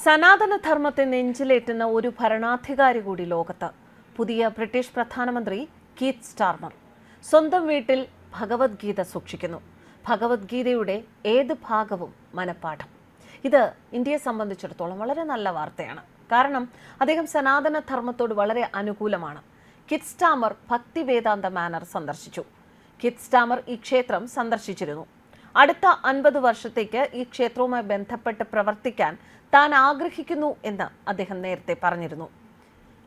സനാതനധർമ്മത്തെ നെഞ്ചിലേറ്റുന്ന ഒരു ഭരണാധികാരി കൂടി ലോകത്ത്. പുതിയ ബ്രിട്ടീഷ് പ്രധാനമന്ത്രി കീത്ത് സ്റ്റാർമർ സ്വന്തം വീട്ടിൽ ഭഗവത്ഗീത സൂക്ഷിക്കുന്നു. ഭഗവത്ഗീതയുടെ ഏത് ഭാഗവും മനഃപ്പാഠം. ഇത് ഇന്ത്യയെ സംബന്ധിച്ചിടത്തോളം വളരെ നല്ല വാർത്തയാണ്. കാരണം അദ്ദേഹം സനാതനധർമ്മത്തോട് വളരെ അനുകൂലമാണ്. കീത്ത് സ്റ്റാർമർ ഭക്തി വേദാന്ത മാനർ സന്ദർശിച്ചു. കീത്ത് സ്റ്റാർമർ ഈ ക്ഷേത്രം സന്ദർശിച്ചിരുന്നു. അടുത്ത 50 വർഷത്തേക്ക് ഈ ക്ഷേത്രവുമായി ബന്ധപ്പെട്ട് പ്രവർത്തിക്കാൻ താൻ ആഗ്രഹിക്കുന്നു എന്ന് അദ്ദേഹം നേരത്തെ പറഞ്ഞിരുന്നു.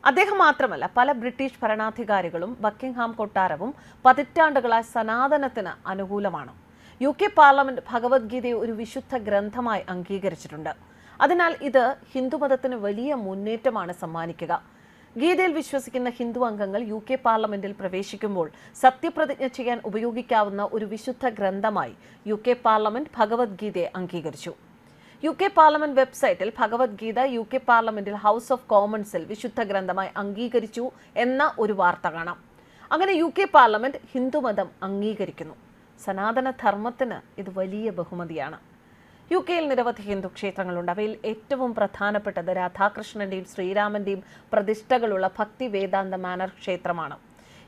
അദ്ദേഹം മാത്രമല്ല, പല ബ്രിട്ടീഷ് ഭരണാധികാരികളും ബക്കിംഗ്ഹാം കൊട്ടാരവും പതിറ്റാണ്ടുകളായി സനാതനത്തിന് അനുകൂലമാണ്. UK പാർലമെന്റ് ഭഗവത്ഗീതയെ ഒരു വിശുദ്ധ ഗ്രന്ഥമായി അംഗീകരിച്ചിട്ടുണ്ട്. അതിനാൽ ഇത് ഹിന്ദുമതത്തിന് വലിയ മുന്നേറ്റമാണ് സമ്മാനിക്കുക. ഗീതയിൽ വിശ്വസിക്കുന്ന ഹിന്ദു അംഗങ്ങൾ UK പാർലമെന്റിൽ പ്രവേശിക്കുമ്പോൾ സത്യപ്രതിജ്ഞ ചെയ്യാൻ ഉപയോഗിക്കാവുന്ന ഒരു വിശുദ്ധ ഗ്രന്ഥമായി UK പാർലമെന്റ് ഭഗവത്ഗീതയെ അംഗീകരിച്ചു. UK പാർലമെന്റ് വെബ്സൈറ്റിൽ ഭഗവത്ഗീത UK പാർലമെന്റിൽ ഹൗസ് ഓഫ് കോമൺസിൽ വിശുദ്ധ ഗ്രന്ഥമായി അംഗീകരിച്ചു എന്ന ഒരു വാർത്ത കാണാം. അങ്ങനെ UK പാർലമെന്റ് ഹിന്ദുമതം അംഗീകരിക്കുന്നു. സനാതനധർമ്മത്തിന് ഇത് വലിയ ബഹുമതിയാണ്. UK-യിൽ നിരവധി ഹിന്ദു ക്ഷേത്രങ്ങളുണ്ട്. അവയിൽ ഏറ്റവും പ്രധാനപ്പെട്ടത് രാധാകൃഷ്ണന്റെയും ശ്രീരാമന്റെയും പ്രതിഷ്ഠകളുള്ള ഭക്തി വേദാന്ത മാനർ ക്ഷേത്രമാണ്.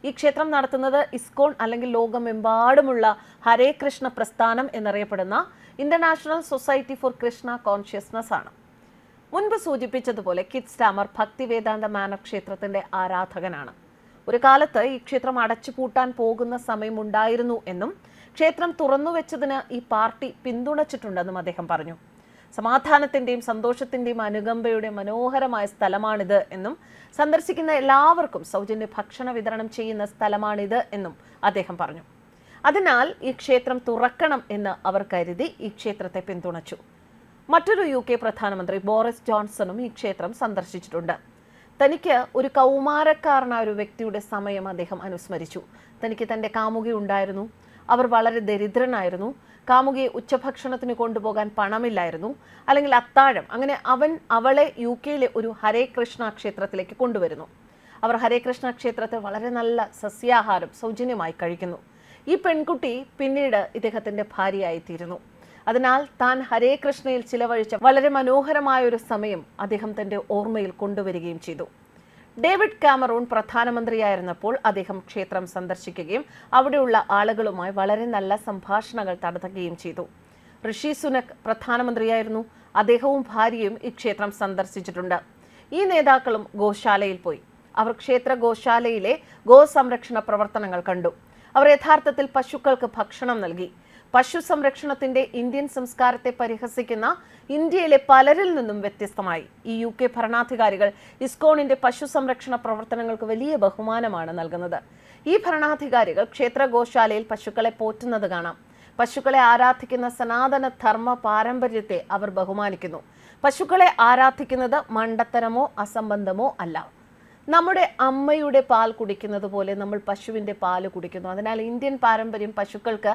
ഈ ക്ഷേത്രം നടത്തുന്നത് ഇസ്കോൺ അല്ലെങ്കിൽ ലോകമെമ്പാടുമുള്ള ഹരേ കൃഷ്ണ പ്രസ്ഥാനം എന്നറിയപ്പെടുന്ന international society for Krishna consciousness ആണ്. മുൻപ് സൂചിപ്പിച്ചതുപോലെ കീത്ത് സ്റ്റാർമർ ഭക്തി വേദാന്ത മാനർ ക്ഷേത്രത്തിന്റെ ആരാധകനാണ്. ഒരു കാലത്ത് ഈ ക്ഷേത്രം അടച്ചുപൂട്ടാൻ പോകുന്ന സമയമുണ്ടായിരുന്നു എന്നും ക്ഷേത്രം തുറന്നുവെച്ചതിന് ഈ പാർട്ടി പിന്തുണച്ചിട്ടുണ്ടെന്നും അദ്ദേഹം പറഞ്ഞു. സമാധാനത്തിന്റെയും സന്തോഷത്തിന്റെയും അനുകമ്പയുടെ മനോഹരമായ സ്ഥലമാണിത് എന്നും സന്ദർശിക്കുന്ന എല്ലാവർക്കും സൗജന്യ ഭക്ഷണ വിതരണം ചെയ്യുന്ന സ്ഥലമാണിത് എന്നും അദ്ദേഹം പറഞ്ഞു. അതിനാൽ ഈ ക്ഷേത്രം തുറക്കണം എന്ന് അവർ കരുതി ഈ ക്ഷേത്രത്തെ പിന്തുണച്ചു. മറ്റൊരു UK പ്രധാനമന്ത്രി ബോറിസ് ജോൺസണും ഈ ക്ഷേത്രം സന്ദർശിച്ചിട്ടുണ്ട്. തനിക്ക് ഒരു കൗമാരക്കാരനായ ഒരു വ്യക്തിയുടെ സമയം അദ്ദേഹം അനുസ്മരിച്ചു. തനിക്ക് തൻ്റെ കാമുകി ഉണ്ടായിരുന്നു. അവർ വളരെ ദരിദ്രനായിരുന്നു. കാമുകിയെ ഉച്ചഭക്ഷണത്തിന് കൊണ്ടുപോകാൻ പണമില്ലായിരുന്നു, അല്ലെങ്കിൽ അത്താഴം. അങ്ങനെ അവൻ അവളെ UK-യിലെ ഒരു ഹരേ കൃഷ്ണ ക്ഷേത്രത്തിലേക്ക് കൊണ്ടുവരുന്നു. അവർ ഹരേ കൃഷ്ണ ക്ഷേത്രത്തിൽ വളരെ നല്ല സസ്യാഹാരം സൗജന്യമായി കഴിക്കുന്നു. ഈ പെൺകുട്ടി പിന്നീട് ഇദ്ദേഹത്തിന്റെ ഭാര്യയായിത്തീരുന്നു. അതിനാൽ താൻ ഹരേ കൃഷ്ണയിൽ ചിലവഴിച്ച വളരെ മനോഹരമായ ഒരു സമയം അദ്ദേഹം തന്റെ ഓർമ്മയിൽ കൊണ്ടുവരികയും ചെയ്തു. ഡേവിഡ് കാമറൂൺ പ്രധാനമന്ത്രിയായിരുന്നപ്പോൾ അദ്ദേഹം ക്ഷേത്രം സന്ദർശിക്കുകയും അവിടെയുള്ള ആളുകളുമായി വളരെ നല്ല സംഭാഷണങ്ങൾ നടത്തുകയും ചെയ്തു. ഋഷി സുനക് പ്രധാനമന്ത്രിയായിരുന്നു. അദ്ദേഹവും ഭാര്യയും ഈ ക്ഷേത്രം സന്ദർശിച്ചിട്ടുണ്ട്. ഈ നേതാക്കളും ഗോശാലയിൽ പോയി. അവർ ക്ഷേത്ര ഗോശാലയിലെ ഗോസംരക്ഷണ പ്രവർത്തനങ്ങൾ കണ്ടു. അവർ യഥാർത്ഥത്തിൽ പശുക്കൾക്ക് ഭക്ഷണം നൽകി. പശു സംരക്ഷണത്തിന്റെ ഇന്ത്യൻ സംസ്കാരത്തെ പരിഹസിക്കുന്ന ഇന്ത്യയിലെ പലരിൽ നിന്നും വ്യത്യസ്തമായി ഈ UK ഭരണാധികാരികൾ ഇസ്കോണിന്റെ പശു സംരക്ഷണ പ്രവർത്തനങ്ങൾക്ക് വലിയ ബഹുമാനമാണ് നൽകുന്നത്. ഈ ഭരണാധികാരികൾ ക്ഷേത്ര ഗോശാലയിൽ പശുക്കളെ പോറ്റുന്നത് കാണാം. പശുക്കളെ ആരാധിക്കുന്ന സനാതന ധർമ്മ പാരമ്പര്യത്തെ അവർ ബഹുമാനിക്കുന്നു. പശുക്കളെ ആരാധിക്കുന്നത് മണ്ടത്തരമോ അസംബന്ധമോ അല്ല. നമ്മുടെ അമ്മയുടെ പാൽ കുടിക്കുന്നത് പോലെ നമ്മൾ പശുവിൻ്റെ പാല് കുടിക്കുന്നു. അതിനാൽ ഇന്ത്യൻ പാരമ്പര്യം പശുക്കൾക്ക്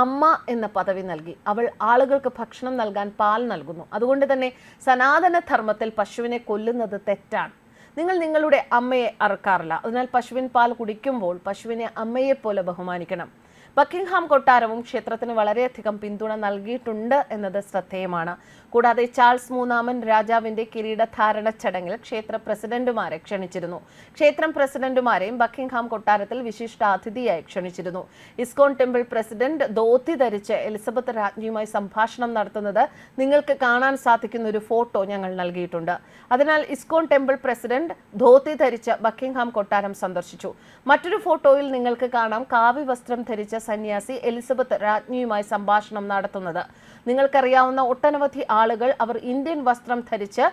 അമ്മ എന്ന പദവി നൽകി. അവൾ ആളുകൾക്ക് ഭക്ഷണം നൽകാൻ പാൽ നൽകുന്നു. അതുകൊണ്ട് തന്നെ സനാതനധർമ്മത്തിൽ പശുവിനെ കൊല്ലുന്നത് തെറ്റാണ്. നിങ്ങൾ നിങ്ങളുടെ അമ്മയെ അറക്കാറില്ല. അതിനാൽ പശുവിൻ പാൽ കുടിക്കുമ്പോൾ പശുവിനെ അമ്മയെപ്പോലെ ബഹുമാനിക്കണം. ബക്കിംഗ്ഹാം കൊട്ടാരവും ക്ഷേത്രത്തിന് വളരെയധികം പിന്തുണ നൽകിയിട്ടുണ്ട് എന്നത് ശ്രദ്ധേയമാണ്. കൂടാതെ ചാൾസ് മൂന്നാമൻ രാജാവിന്റെ കിരീടധാരണ ചടങ്ങിൽ ക്ഷേത്ര പ്രസിഡന്റുമാരെ ക്ഷണിച്ചിരുന്നു. ക്ഷേത്രം പ്രസിഡന്റുമാരെയും ബക്കിംഗ്ഹാം കൊട്ടാരത്തിൽ വിശിഷ്ട അതിഥിയായി ക്ഷണിച്ചിരുന്നു. ഇസ്കോൺ ടെമ്പിൾ പ്രസിഡന്റ് ധോത്തി ധരിച്ച് എലിസബത്ത് രാജ്ഞിയുമായി സംഭാഷണം നടത്തുന്നത് നിങ്ങൾക്ക് കാണാൻ സാധിക്കുന്ന ഒരു ഫോട്ടോ ഞങ്ങൾ നൽകിയിട്ടുണ്ട്. അതിനാൽ ഇസ്കോൺ ടെമ്പിൾ പ്രസിഡന്റ് ധോത്തി ധരിച്ച് ബക്കിംഗ്ഹാം കൊട്ടാരം സന്ദർശിച്ചു. മറ്റൊരു ഫോട്ടോയിൽ നിങ്ങൾക്ക് കാണാം കാവി വസ്ത്രം ധരിച്ച സന്യാസി എലിസബത്ത് രാജ്ഞിയുമായി സംഭാഷണം നടത്തുന്നത്. നിങ്ങൾക്കറിയാവുന്ന ഒട്ടനവധി ആളുകൾ അവർ ഇന്ത്യൻ വസ്ത്രം ധരിച്ച്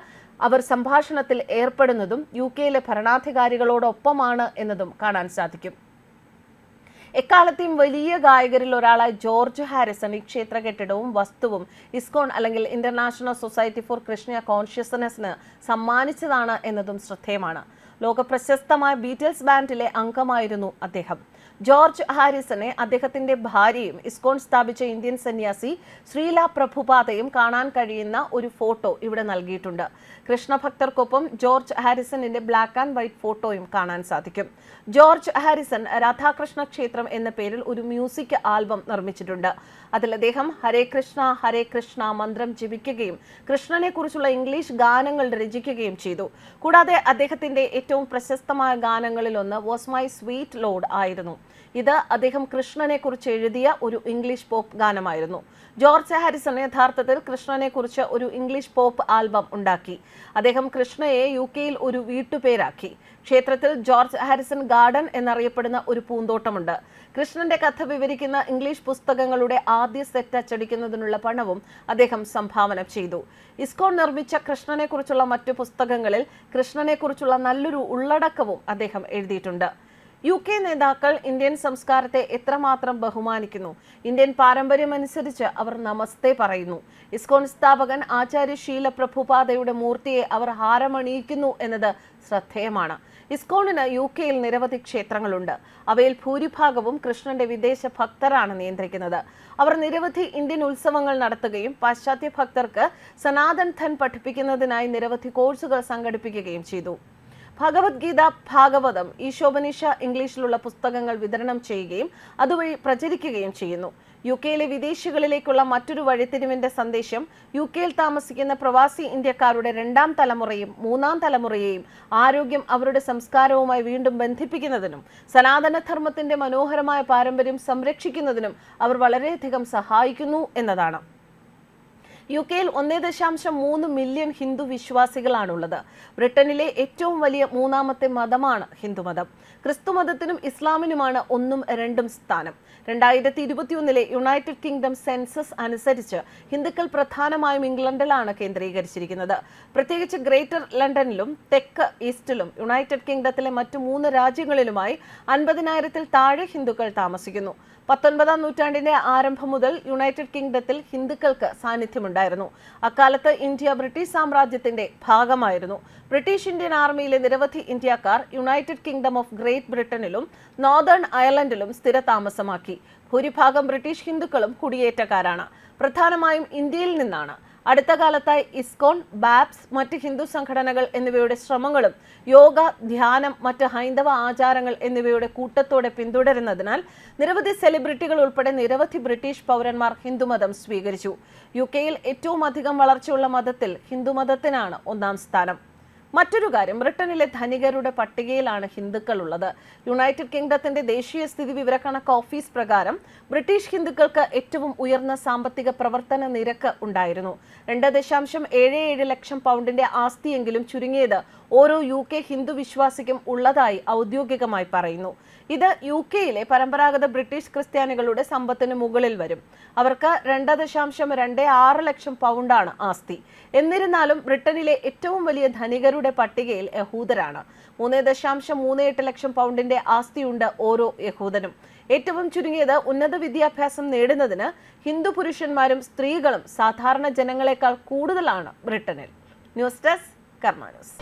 അവർ സംഭാഷണത്തിൽ ഏർപ്പെടുന്നതും UK-യിലെ ഭരണാധികാരികളോടൊപ്പമാണ് എന്നതും കാണാൻ സാധിക്കും. എക്കാലത്തെയും വലിയ ഗായകരിൽ ഒരാളായ ജോർജ് ഹാരിസൺ ഈ ക്ഷേത്ര കെട്ടിടവും വസ്തുവും ഇസ്കോൺ അല്ലെങ്കിൽ ഇന്റർനാഷണൽ സൊസൈറ്റി ഫോർ കൃഷ്ണ കോൺഷ്യസ്നസിന് സമ്മാനിച്ചതാണ് എന്നതും ശ്രദ്ധേയമാണ്. ലോക പ്രശസ്തമായ ബീറ്റിൽസ് ബാൻഡിലെ അംഗമായിരുന്നു അദ്ദേഹം. ജോർജ് ഹാരിസനെ അദ്ദേഹത്തിന്റെ ഭാര്യയും ഇസ്കോൺ സ്ഥാപിച്ച ഇന്ത്യൻ സന്യാസി ശ്രീല പ്രഭുപാദയും കാണാൻ കഴിയുന്ന ഒരു ഫോട്ടോ ഇവിടെ നൽകിയിട്ടുണ്ട്. കൃഷ്ണഭക്തർക്കൊപ്പം ജോർജ് ഹാരിസണിന്റെ ബ്ലാക്ക് ആൻഡ് വൈറ്റ് ഫോട്ടോയും കാണാൻ സാധിക്കും. ജോർജ് ഹാരിസൺ രാധാകൃഷ്ണ ക്ഷേത്രം എന്ന പേരിൽ ഒരു മ്യൂസിക് ആൽബം നിർമ്മിച്ചിട്ടുണ്ട്. അതിൽ അദ്ദേഹം ഹരേ കൃഷ്ണ മന്ത്രം ജപിക്കുകയും കൃഷ്ണനെ കുറിച്ചുള്ള ഇംഗ്ലീഷ് ഗാനങ്ങൾ രചിക്കുകയും ചെയ്തു. കൂടാതെ അദ്ദേഹത്തിന്റെ ഏറ്റവും പ്രശസ്തമായ ഗാനങ്ങളിലൊന്ന് വാസ് മൈ സ്വീറ്റ് ലോർഡ് ആയിരുന്നു. ഇത് അദ്ദേഹം കൃഷ്ണനെ കുറിച്ച് എഴുതിയ ഒരു ഇംഗ്ലീഷ് പോപ്പ് ഗാനമായിരുന്നു. ജോർജ് ഹാരിസൺ യഥാർത്ഥത്തിൽ കൃഷ്ണനെ കുറിച്ച് ഒരു ഇംഗ്ലീഷ് പോപ്പ് ആൽബം ഉണ്ടാക്കി. അദ്ദേഹം കൃഷ്ണയെ UK-യിൽ ഒരു വീട്ടുപേരാക്കി. ക്ഷേത്രത്തിൽ ജോർജ് ഹാരിസൺ ഗാർഡൻ എന്നറിയപ്പെടുന്ന ഒരു പൂന്തോട്ടമുണ്ട്. കൃഷ്ണന്റെ കഥ വിവരിക്കുന്ന ഇംഗ്ലീഷ് പുസ്തകങ്ങളുടെ ആദ്യ സെറ്റ് അച്ചടിക്കുന്നതിനുള്ള പണവും അദ്ദേഹം സംഭാവന ചെയ്തു. ഇസ്കോൺ നിർമ്മിച്ച കൃഷ്ണനെ കുറിച്ചുള്ള മറ്റു പുസ്തകങ്ങളിൽ കൃഷ്ണനെ കുറിച്ചുള്ള നല്ലൊരു ഉള്ളടക്കവും അദ്ദേഹം എഴുതിയിട്ടുണ്ട്. UK നേതാക്കൾ ഇന്ത്യൻ സംസ്കാരത്തെ എത്രമാത്രം ബഹുമാനിക്കുന്നു. ഇന്ത്യൻ പാരമ്പര്യമനുസരിച്ച് അവർ നമസ്തേ പറയുന്നു. ഇസ്കോൺ സ്ഥാപകൻ ആചാര്യ ശീല പ്രഭുപാദയുടെ മൂർത്തിയെ അവർ ഹാരമണിയിക്കുന്നു എന്നത് ശ്രദ്ധേയമാണ്. ഇസ്കോണിന് UK-യിൽ നിരവധി ക്ഷേത്രങ്ങളുണ്ട്. അവയിൽ ഭൂരിഭാഗവും കൃഷ്ണന്റെ വിദേശ ഭക്തരാണ് നിയന്ത്രിക്കുന്നത്. അവർ നിരവധി ഇന്ത്യൻ ഉത്സവങ്ങൾ നടത്തുകയും പാശ്ചാത്യ ഭക്തർക്ക് സനാതൻ ധൻ പഠിപ്പിക്കുന്നതിനായി നിരവധി കോഴ്സുകൾ സംഘടിപ്പിക്കുകയും ചെയ്തു. ഭഗവത്ഗീത, ഭാഗവതം, ഈശോപനിഷ ഇംഗ്ലീഷിലുള്ള പുസ്തകങ്ങൾ വിതരണം ചെയ്യുകയും അതുവഴി പ്രചരിക്കുകയും ചെയ്യുന്നു. UK-യിലെ വിദേശികളിലേക്കുള്ള മറ്റൊരു വഴിത്തിരിവിന്റെ സന്ദേശം UK-യിൽ താമസിക്കുന്ന പ്രവാസി ഇന്ത്യക്കാരുടെ 2ാം തലമുറയും 3ാം തലമുറയെയും ആരോഗ്യം അവരുടെ സംസ്കാരവുമായി വീണ്ടും ബന്ധിപ്പിക്കുന്നതിനും സനാതനധർമ്മത്തിന്റെ മനോഹരമായ പാരമ്പര്യം സംരക്ഷിക്കുന്നതിനും അവർ വളരെയധികം സഹായിക്കുന്നു എന്നതാണ്. UK-യിൽ 1.3 മില്യൺ ഹിന്ദു വിശ്വാസികളാണുള്ളത്. ബ്രിട്ടനിലെ ഏറ്റവും വലിയ 3ാമത്തെ മതമാണ് ഹിന്ദുമതം. ക്രിസ്തുമതത്തിനും ഇസ്ലാമിനുമാണ് 1ഉം 2ഉം സ്ഥാനം. 2021 യുണൈറ്റഡ് കിങ്ഡം സെൻസസ് അനുസരിച്ച് ഹിന്ദുക്കൾ പ്രധാനമായും ഇംഗ്ലണ്ടിലാണ് കേന്ദ്രീകരിച്ചിരിക്കുന്നത്. പ്രത്യേകിച്ച് ഗ്രേറ്റർ ലണ്ടനിലും തെക്ക് ഈസ്റ്റിലും യുണൈറ്റഡ് കിങ്ഡത്തിലെ മറ്റു 3 രാജ്യങ്ങളിലുമായി 50,000-ൽ താഴെ ഹിന്ദുക്കൾ താമസിക്കുന്നു. 19ാം നൂറ്റാണ്ടിന്റെ ആരംഭം മുതൽ യുണൈറ്റഡ് കിങ്ഡത്തിൽ ഹിന്ദുക്കൾക്ക് സാന്നിധ്യമുണ്ടായിരുന്നു. അക്കാലത്ത് ഇന്ത്യ ബ്രിട്ടീഷ് സാമ്രാജ്യത്തിന്റെ ഭാഗമായിരുന്നു. ബ്രിട്ടീഷ് ഇന്ത്യൻ ആർമിയിലെ നിരവധി ഇന്ത്യക്കാർ യുണൈറ്റഡ് കിങ്ഡം ഓഫ് ഗ്രേറ്റ് ബ്രിട്ടനിലും നോർത്തേൺ അയർലൻഡിലും സ്ഥിരതാമസമാക്കി. ഭൂരിഭാഗം ബ്രിട്ടീഷ് ഹിന്ദുക്കളും കുടിയേറ്റക്കാരാണ്. പ്രധാനമായും ഇന്ത്യയിൽ നിന്നാണ്. അടുത്ത കാലത്തായി ഇസ്കോൺ, ബാപ്സ്, മറ്റ് ഹിന്ദു സംഘടനകൾ എന്നിവയുടെ ശ്രമങ്ങളും യോഗ, ധ്യാനം, മറ്റ് ഹൈന്ദവ ആചാരങ്ങൾ എന്നിവയുടെ കൂട്ടത്തോടെ പിന്തുടരുന്നതിനാൽ നിരവധി സെലിബ്രിറ്റികൾ ഉൾപ്പെടെ നിരവധി ബ്രിട്ടീഷ് പൗരന്മാർ ഹിന്ദുമതം സ്വീകരിച്ചു. UK-യിൽ ഏറ്റവും അധികം വളർച്ചയുള്ള മതത്തിൽ ഹിന്ദുമതത്തിനാണ് 1ാം സ്ഥാനം. മറ്റൊരു കാര്യം, ബ്രിട്ടനിലെ ധനികരുടെ പട്ടികയിലാണ് ഹിന്ദുക്കൾ ഉള്ളത്. യുണൈറ്റഡ് കിങ്ഡത്തിന്റെ ദേശീയ സ്ഥിതി വിവരക്കണക്ക് ഓഫീസ് പ്രകാരം ബ്രിട്ടീഷ് ഹിന്ദുക്കൾക്ക് ഏറ്റവും ഉയർന്ന സാമ്പത്തിക പ്രവർത്തന നിരക്ക് ഉണ്ടായിരുന്നു. 2.77 ലക്ഷം പൗണ്ടിന്റെ ആസ്തിയെങ്കിലും ചുരുങ്ങിയത് ഓരോ UK ഹിന്ദു വിശ്വാസിക്കും ഉള്ളതായി ഔദ്യോഗികമായി പറയുന്നു. ഇത് UK-യിലെ പരമ്പരാഗത ബ്രിട്ടീഷ് ക്രിസ്ത്യാനികളുടെ സമ്പത്തിന് മുകളിൽ വരും. അവർക്ക് 2.26 ലക്ഷം പൗണ്ടാണ് ആസ്തി. എന്നിരുന്നാലും ബ്രിട്ടനിലെ ഏറ്റവും വലിയ ധനികരുടെ പട്ടികയിൽ യഹൂദരാണ്. 3.38 ലക്ഷം പൗണ്ടിന്റെ ആസ്തിയുണ്ട് ഓരോ യഹൂദനും. ഏറ്റവും ചുരുങ്ങിയത് ഉന്നത വിദ്യാഭ്യാസം നേടുന്നതിന് ഹിന്ദു പുരുഷന്മാരും സ്ത്രീകളും സാധാരണ ജനങ്ങളെക്കാൾ കൂടുതലാണ് ബ്രിട്ടനിൽ. ന്യൂസ് ഡെസ്ക് കർമ്മ ന്യൂസ്.